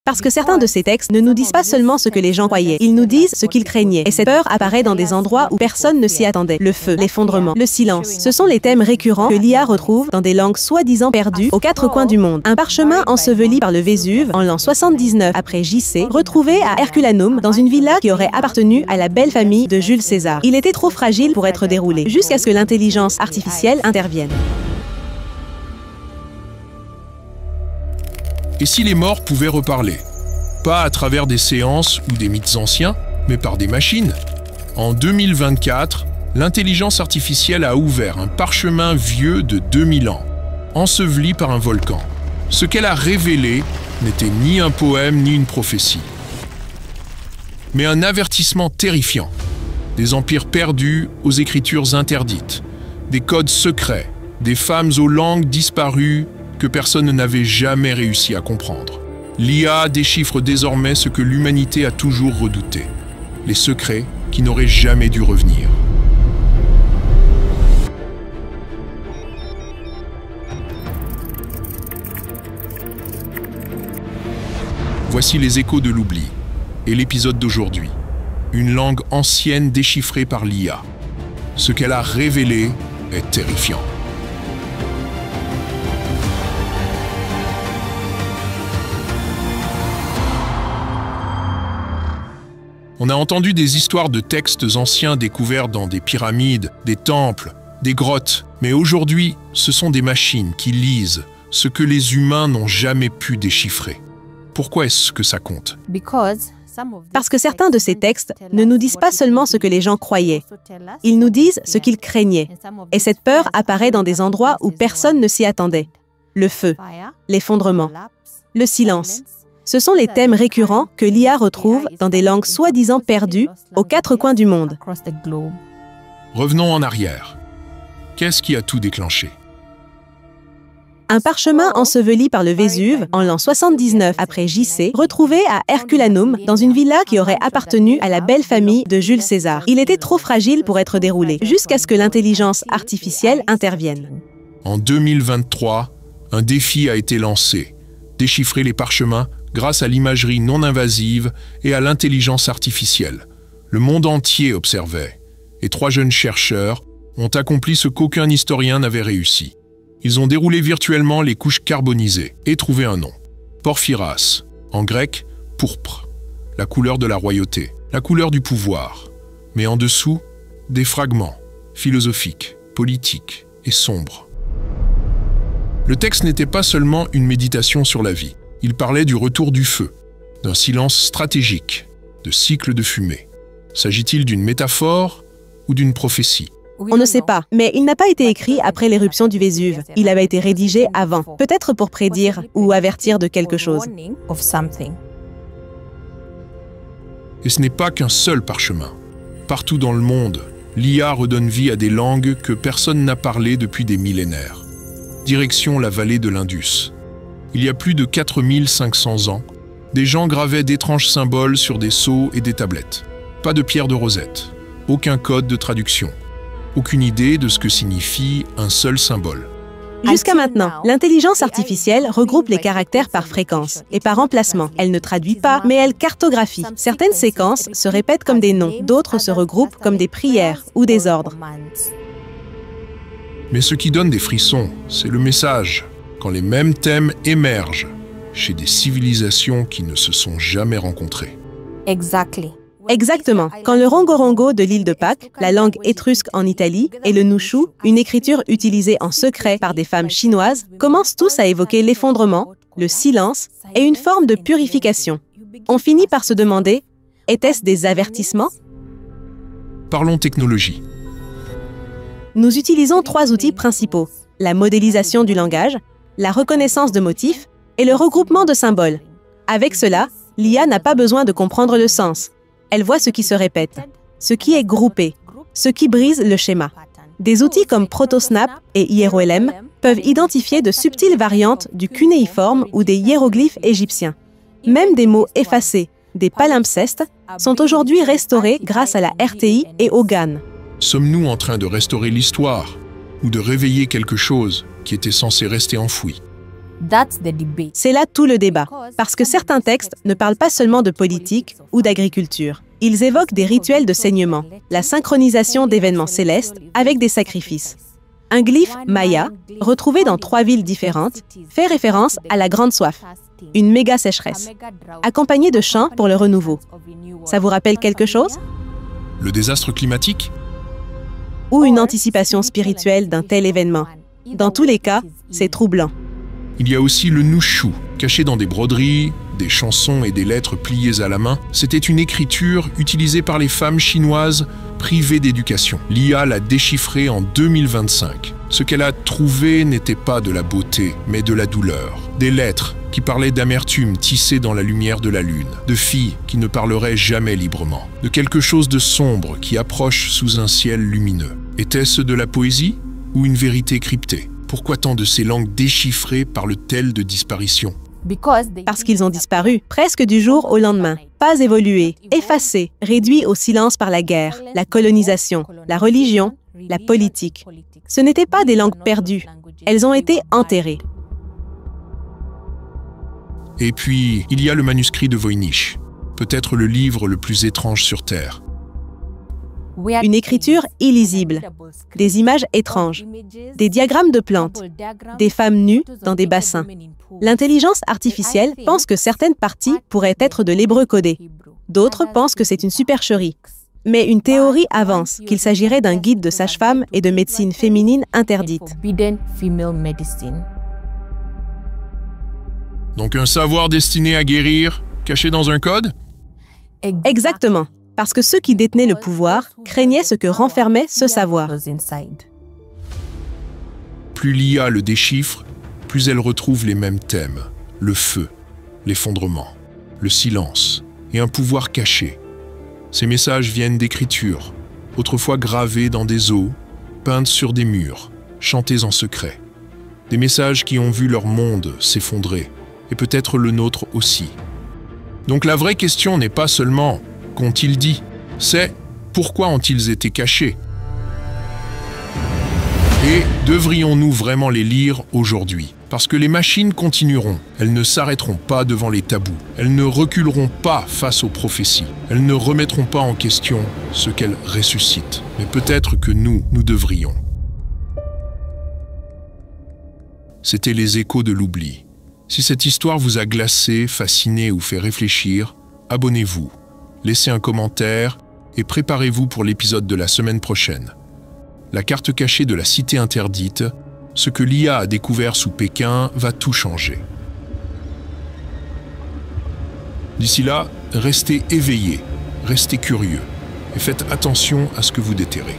Parce que certains de ces textes ne nous disent pas seulement ce que les gens croyaient, ils nous disent ce qu'ils craignaient. Et cette peur apparaît dans des endroits où personne ne s'y attendait. Le feu, l'effondrement, le silence. Ce sont les thèmes récurrents que l'IA retrouve dans des langues soi-disant perdues aux quatre coins du monde. Un parchemin enseveli par le Vésuve en l'an 79 après JC, retrouvé à Herculanum dans une villa qui aurait appartenu à la belle famille de Jules César. Il était trop fragile pour être déroulé, jusqu'à ce que l'intelligence artificielle intervienne. Et si les morts pouvaient reparler? Pas à travers des séances ou des mythes anciens, mais par des machines. En 2024, l'intelligence artificielle a ouvert un parchemin vieux de 2000 ans, enseveli par un volcan. Ce qu'elle a révélé n'était ni un poème ni une prophétie, mais un avertissement terrifiant. Des empires perdus aux écritures interdites, des codes secrets, des femmes aux langues disparues que personne n'avait jamais réussi à comprendre. L'IA déchiffre désormais ce que l'humanité a toujours redouté, les secrets qui n'auraient jamais dû revenir. Voici les échos de l'oubli et l'épisode d'aujourd'hui. Une langue ancienne déchiffrée par l'IA. Ce qu'elle a révélé est terrifiant. On a entendu des histoires de textes anciens découverts dans des pyramides, des temples, des grottes. Mais aujourd'hui, ce sont des machines qui lisent ce que les humains n'ont jamais pu déchiffrer. Pourquoi est-ce que ça compte? Parce que certains de ces textes ne nous disent pas seulement ce que les gens croyaient, ils nous disent ce qu'ils craignaient. Et cette peur apparaît dans des endroits où personne ne s'y attendait. Le feu, l'effondrement, le silence. Ce sont les thèmes récurrents que l'IA retrouve dans des langues soi-disant perdues aux quatre coins du monde. Revenons en arrière. Qu'est-ce qui a tout déclenché? Un parchemin enseveli par le Vésuve en l'an 79 après JC, retrouvé à Herculanum dans une villa qui aurait appartenu à la belle famille de Jules César. Il était trop fragile pour être déroulé, jusqu'à ce que l'intelligence artificielle intervienne. En 2023, un défi a été lancé. Déchiffrer les parchemins grâce à l'imagerie non invasive et à l'intelligence artificielle. Le monde entier observait, et 3 jeunes chercheurs ont accompli ce qu'aucun historien n'avait réussi. Ils ont déroulé virtuellement les couches carbonisées et trouvé un nom. Porphyras, en grec, pourpre, la couleur de la royauté, la couleur du pouvoir. Mais en dessous, des fragments, philosophiques, politiques et sombres. Le texte n'était pas seulement une méditation sur la vie. Il parlait du retour du feu, d'un silence stratégique, de cycles de fumée. S'agit-il d'une métaphore ou d'une prophétie? On ne sait pas, mais il n'a pas été écrit après l'éruption du Vésuve. Il avait été rédigé avant, peut-être pour prédire ou avertir de quelque chose. Et ce n'est pas qu'un seul parchemin. Partout dans le monde, l'IA redonne vie à des langues que personne n'a parlé depuis des millénaires. Direction la vallée de l'Indus. Il y a plus de 4500 ans, des gens gravaient d'étranges symboles sur des sceaux et des tablettes. Pas de pierre de rosette, aucun code de traduction, aucune idée de ce que signifie un seul symbole. Jusqu'à maintenant, l'intelligence artificielle regroupe les caractères par fréquence et par emplacement. Elle ne traduit pas, mais elle cartographie. Certaines séquences se répètent comme des noms, d'autres se regroupent comme des prières ou des ordres. Mais ce qui donne des frissons, c'est le message. Quand les mêmes thèmes émergent chez des civilisations qui ne se sont jamais rencontrées. Exactement. Quand le rongo-rongo de l'île de Pâques, la langue étrusque en Italie, et le nushu, une écriture utilisée en secret par des femmes chinoises, commencent tous à évoquer l'effondrement, le silence et une forme de purification. On finit par se demander, était-ce des avertissements? Parlons technologie. Nous utilisons 3 outils principaux: la modélisation du langage, la reconnaissance de motifs et le regroupement de symboles. Avec cela, l'IA n'a pas besoin de comprendre le sens. Elle voit ce qui se répète, ce qui est groupé, ce qui brise le schéma. Des outils comme ProtoSnap et IROLM peuvent identifier de subtiles variantes du cunéiforme ou des hiéroglyphes égyptiens. Même des mots effacés, des palimpsestes, sont aujourd'hui restaurés grâce à la RTI et au GAN. Sommes-nous en train de restaurer l'histoire ou de réveiller quelque chose qui était censé rester enfoui? C'est là tout le débat, parce que certains textes ne parlent pas seulement de politique ou d'agriculture. Ils évoquent des rituels de saignement, la synchronisation d'événements célestes avec des sacrifices. Un glyphe maya, retrouvé dans 3 villes différentes, fait référence à la grande soif, une méga sécheresse, accompagnée de chants pour le renouveau. Ça vous rappelle quelque chose? Le désastre climatique? Ou une anticipation spirituelle d'un tel événement? Dans tous les cas, c'est troublant. Il y a aussi le nushu, caché dans des broderies, des chansons et des lettres pliées à la main. C'était une écriture utilisée par les femmes chinoises privées d'éducation. L'IA l'a déchiffré en 2025. Ce qu'elle a trouvé n'était pas de la beauté, mais de la douleur. Des lettres qui parlaient d'amertume tissée dans la lumière de la lune, de filles qui ne parleraient jamais librement, de quelque chose de sombre qui approche sous un ciel lumineux. Était-ce de la poésie ou une vérité cryptée? Pourquoi tant de ces langues déchiffrées parlent elles de disparition? Parce qu'ils ont disparu, presque du jour au lendemain. Pas évolués, effacés, réduits au silence par la guerre, la colonisation, la religion, la politique. Ce n'étaient pas des langues perdues. Elles ont été enterrées. Et puis, il y a le manuscrit de Voynich, peut-être le livre le plus étrange sur Terre. Une écriture illisible, des images étranges, des diagrammes de plantes, des femmes nues dans des bassins. L'intelligence artificielle pense que certaines parties pourraient être de l'hébreu codé. D'autres pensent que c'est une supercherie. Mais une théorie avance qu'il s'agirait d'un guide de sage-femme et de médecine féminine interdite. Donc un savoir destiné à guérir, caché dans un code? Exactement, parce que ceux qui détenaient le pouvoir craignaient ce que renfermait ce savoir. Plus l'IA le déchiffre, plus elle retrouve les mêmes thèmes. Le feu, l'effondrement, le silence et un pouvoir caché. Ces messages viennent d'écritures, autrefois gravées dans des os, peintes sur des murs, chantées en secret. Des messages qui ont vu leur monde s'effondrer, et peut-être le nôtre aussi. Donc la vraie question n'est pas seulement « qu'ont-ils dit ?», c'est « pourquoi ont-ils été cachés ?» Et devrions-nous vraiment les lire aujourd'hui? Parce que les machines continueront, elles ne s'arrêteront pas devant les tabous, elles ne reculeront pas face aux prophéties, elles ne remettront pas en question ce qu'elles ressuscitent. Mais peut-être que nous devrions. C'était les échos de l'oubli. Si cette histoire vous a glacé, fasciné ou fait réfléchir, abonnez-vous, laissez un commentaire et préparez-vous pour l'épisode de la semaine prochaine. La carte cachée de la cité interdite, ce que l'IA a découvert sous Pékin va tout changer. D'ici là, restez éveillés, restez curieux et faites attention à ce que vous déterrez.